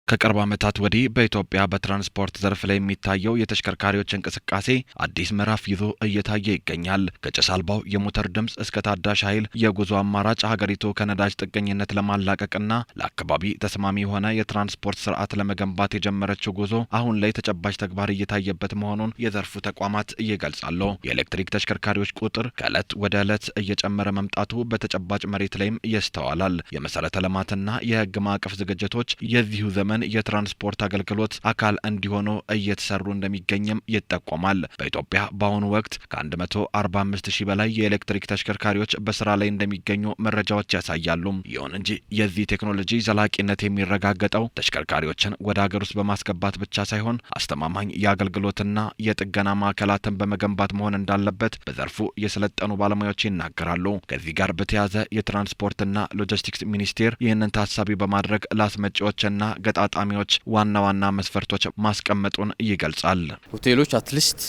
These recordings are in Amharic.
ከቅርብ ዓመታት ወዲህ በኢትዮጵያ በትራንስፖርት ዘርፍ ላይ የሚታየው የተሽከርካሪዎች እንቅስቃሴ አዲስ ምዕራፍ ይዞ እየታየ ይገኛል። ከጭስ አልባው የሞተር ድምጽ እስከ ታዳሽ ኃይል የጉዞ አማራጭ ሀገሪቱ ከነዳጅ ጥገኝነት ለማላቀቅና ለአካባቢ ተስማሚ የሆነ የትራንስፖርት ስርዓት ለመገንባት የጀመረችው ጉዞ አሁን ላይ ተጨባጭ ተግባር እየታየበት መሆኑን የዘርፉ ተቋማት ይገልጻሉ። የኤሌክትሪክ ተሽከርካሪዎች ቁጥር ከዕለት ወደ ዕለት እየጨመረ መምጣቱ በተጨባጭ መሬት ላይም ይስተዋላል። የመሰረተ ልማትና የህግ ማዕቀፍ ዝግጅቶች የዚሁ ዘመን የትራንስፖርት አገልግሎት አካል እንዲሆኑ እየተሰሩ እንደሚገኝም ይጠቆማል። በኢትዮጵያ በአሁኑ ወቅት ከ145 ሺህ በላይ የኤሌክትሪክ ተሽከርካሪዎች በስራ ላይ እንደሚገኙ መረጃዎች ያሳያሉ። ይሁን እንጂ የዚህ ቴክኖሎጂ ዘላቂነት የሚረጋገጠው ተሽከርካሪዎችን ወደ ሀገር ውስጥ በማስገባት ብቻ ሳይሆን አስተማማኝ የአገልግሎትና የጥገና ማዕከላትን በመገንባት መሆን እንዳለበት በዘርፉ የሰለጠኑ ባለሙያዎች ይናገራሉ። ከዚህ ጋር በተያያዘ የትራንስፖርትና ሎጂስቲክስ ሚኒስቴር ይህንን ታሳቢ በማድረግ ለአስመጪዎችና ገጣጣሚዎች ዋና መስፈርቶች ማስቀመጡን ይገልጻል። ሆቴሎች አትሊስት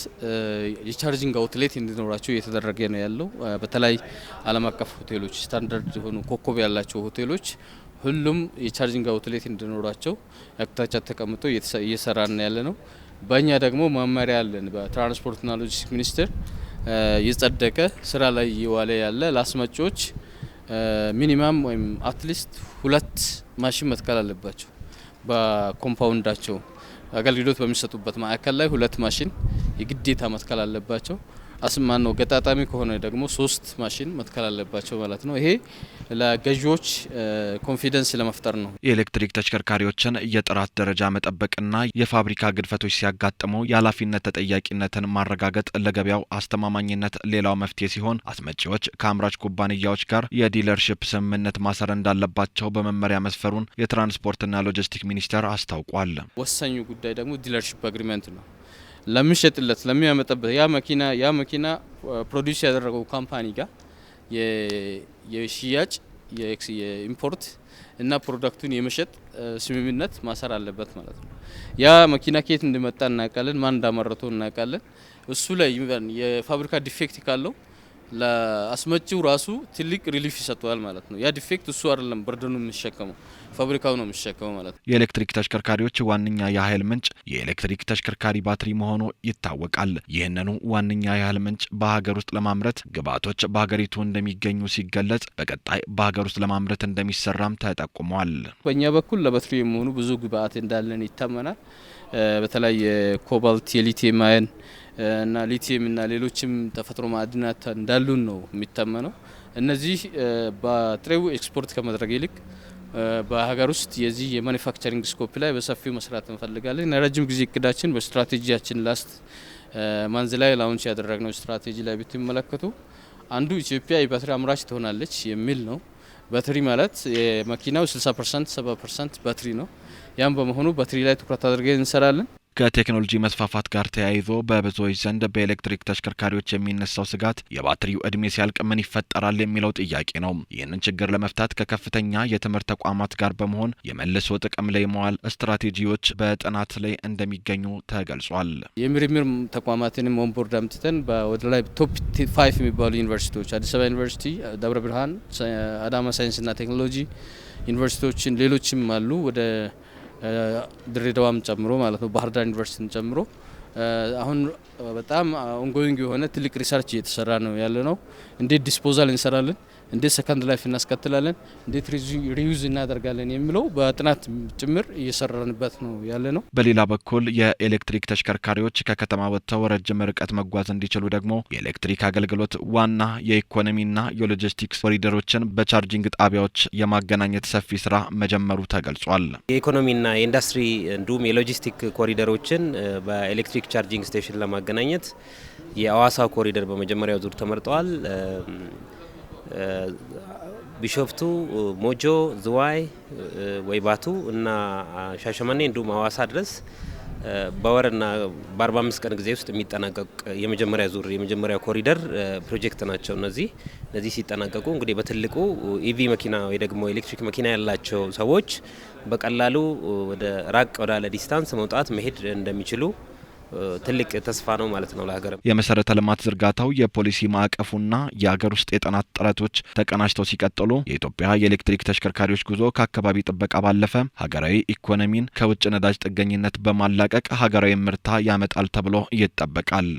የቻርጂንግ አውትሌት እንዲኖራቸው እየተደረገ ነው ያለው። በተለይ ዓለም አቀፍ ሆቴሎች ስታንዳርድ የሆኑ ኮከብ ያላቸው ሆቴሎች ሁሉም የቻርጂንግ አውትሌት እንዲኖራቸው አቅጣጫ ተቀምጦ እየሰራን ያለ ነው። በእኛ ደግሞ መመሪያ አለን። በትራንስፖርትና ሎጂስቲክስ ሚኒስቴር የጸደቀ ስራ ላይ እየዋለ ያለ ለአስመጪዎች ሚኒማም ወይም አትሊስት 2 ማሽን መትከል አለባቸው። በኮምፓውንዳቸው አገልግሎት በሚሰጡበት ማዕከል ላይ 2 ማሽን የግዴታ መትከል አለባቸው። አስማን ነው ገጣጣሚ ከሆነ ደግሞ 3 ማሽን መትከል አለባቸው ማለት ነው። ይሄ ለገዢዎች ኮንፊደንስ ለመፍጠር ነው። የኤሌክትሪክ ተሽከርካሪዎችን የጥራት ደረጃ መጠበቅና የፋብሪካ ግድፈቶች ሲያጋጥሙ የኃላፊነት ተጠያቂነትን ማረጋገጥ ለገበያው አስተማማኝነት ሌላው መፍትሄ ሲሆን አስመጪዎች ከአምራች ኩባንያዎች ጋር የዲለርሺፕ ስምምነት ማሰር እንዳለባቸው በመመሪያ መስፈሩን የትራንስፖርትና ሎጂስቲክ ሚኒስቴር አስታውቋል። ወሳኙ ጉዳይ ደግሞ ዲለርሺፕ አግሪመንት ነው። ለሚሸጥለት ለሚያመጣበት ያ መኪና ፕሮዲዩስ ያደረገው ካምፓኒ ጋር የሽያጭ የኢምፖርት እና ፕሮዳክቱን የመሸጥ ስምምነት ማሰር አለበት ማለት ነው። ያ መኪና ከየት እንደመጣ እናውቃለን፣ ማን እንዳመረተው እናውቃለን። እሱ ላይ የፋብሪካ ዲፌክት ካለው ለአስመጪው ራሱ ትልቅ ሪሊፍ ይሰጠዋል ማለት ነው። ያ ዲፌክት እሱ አይደለም በርደኑ የሚሸከመው ፋብሪካው ነው የሚሸከመው ማለት ነው። የኤሌክትሪክ ተሽከርካሪዎች ዋነኛ የኃይል ምንጭ የኤሌክትሪክ ተሽከርካሪ ባትሪ መሆኑ ይታወቃል። ይህንኑ ዋነኛ የኃይል ምንጭ በሀገር ውስጥ ለማምረት ግብዓቶች በሀገሪቱ እንደሚገኙ ሲገለጽ በቀጣይ በሀገር ውስጥ ለማምረት እንደሚሰራም ተጠቁሟል። በእኛ በኩል ለባትሪ የሚሆኑ ብዙ ግብዓት እንዳለን ይታመናል። በተለይ የኮባልት የሊቲየም አየን እና ሊቲየም እና ሌሎችም ተፈጥሮ ማዕድናት እንዳሉን ነው የሚታመነው። እነዚህ በጥሬው ኤክስፖርት ከማድረግ ይልቅ በሀገር ውስጥ የዚህ የማኑፋክቸሪንግ ስኮፕ ላይ በሰፊው መስራት እንፈልጋለን። ረጅም ጊዜ እቅዳችን በስትራቴጂያችን ላስት ማንዝ ላይ ላውንች ያደረግነው ስትራቴጂ ላይ ብትመለከቱ አንዱ ኢትዮጵያ የባትሪ አምራች ትሆናለች የሚል ነው። ባትሪ ማለት የመኪናው 60% 70% ባትሪ ነው። ያም በመሆኑ ባትሪ ላይ ትኩረት አድርገን እንሰራለን። ከቴክኖሎጂ መስፋፋት ጋር ተያይዞ በብዙዎች ዘንድ በኤሌክትሪክ ተሽከርካሪዎች የሚነሳው ስጋት የባትሪው እድሜ ሲያልቅ ምን ይፈጠራል የሚለው ጥያቄ ነው። ይህንን ችግር ለመፍታት ከከፍተኛ የትምህርት ተቋማት ጋር በመሆን የመልሶ ጥቅም ላይ መዋል ስትራቴጂዎች በጥናት ላይ እንደሚገኙ ተገልጿል። የምርምር ተቋማትንም ኦንቦርድ አምጥተን ወደ ላይ ቶፕ 5 የሚባሉ ዩኒቨርሲቲዎች አዲስ አበባ ዩኒቨርሲቲ፣ ደብረ ብርሃን፣ አዳማ ሳይንስና ቴክኖሎጂ ዩኒቨርሲቲዎችን ሌሎችም አሉ ወደ ድሬዳዋም ጨምሮ ማለት ነው ባህር ዳር ዩኒቨርሲቲን ጨምሮ አሁን በጣም ኦንጎይንግ የሆነ ትልቅ ሪሰርች እየተሰራ ነው ያለ ነው። እንዴት ዲስፖዛል እንሰራለን፣ እንዴት ሰከንድ ላይፍ እናስከትላለን፣ እንዴት ሪዩዝ እናደርጋለን የሚለው በጥናት ጭምር እየሰራንበት ነው ያለ ነው። በሌላ በኩል የኤሌክትሪክ ተሽከርካሪዎች ከከተማ ወጥተው ረጅም ርቀት መጓዝ እንዲችሉ ደግሞ የኤሌክትሪክ አገልግሎት ዋና የኢኮኖሚና የሎጂስቲክስ ኮሪደሮችን በቻርጂንግ ጣቢያዎች የማገናኘት ሰፊ ስራ መጀመሩ ተገልጿል። የኢኮኖሚና የኢንዱስትሪ እንዲሁም የሎጂስቲክ ኮሪደሮችን በኤሌክትሪክ ቻርጂንግ ስቴሽን ለማገናኘት የአዋሳ ኮሪደር በመጀመሪያው ዙር ተመርጧል። ቢሾፍቱ፣ ሞጆ፣ ዝዋይ፣ ወይባቱ እና ሻሸመኔ እንዲሁም አዋሳ ድረስ በወርና በ45 ቀን ጊዜ ውስጥ የሚጠናቀቅ የመጀመሪያ ኮሪደር ፕሮጀክት ናቸው። እነዚህ ሲጠናቀቁ እንግዲህ በትልቁ ኢቪ መኪና ወይ ደግሞ ኤሌክትሪክ መኪና ያላቸው ሰዎች በቀላሉ ወደ ራቅ ወዳለ ዲስታንስ መውጣት መሄድ እንደሚችሉ ትልቅ ተስፋ ነው ማለት ነው ለሀገር። የመሰረተ ልማት ዝርጋታው የፖሊሲ ማዕቀፉና የሀገር ውስጥ የጥናት ጥረቶች ተቀናጅተው ሲቀጥሉ የኢትዮጵያ የኤሌክትሪክ ተሽከርካሪዎች ጉዞ ከአካባቢ ጥበቃ ባለፈ ሀገራዊ ኢኮኖሚን ከውጭ ነዳጅ ጥገኝነት በማላቀቅ ሀገራዊ ምርታ ያመጣል ተብሎ ይጠበቃል።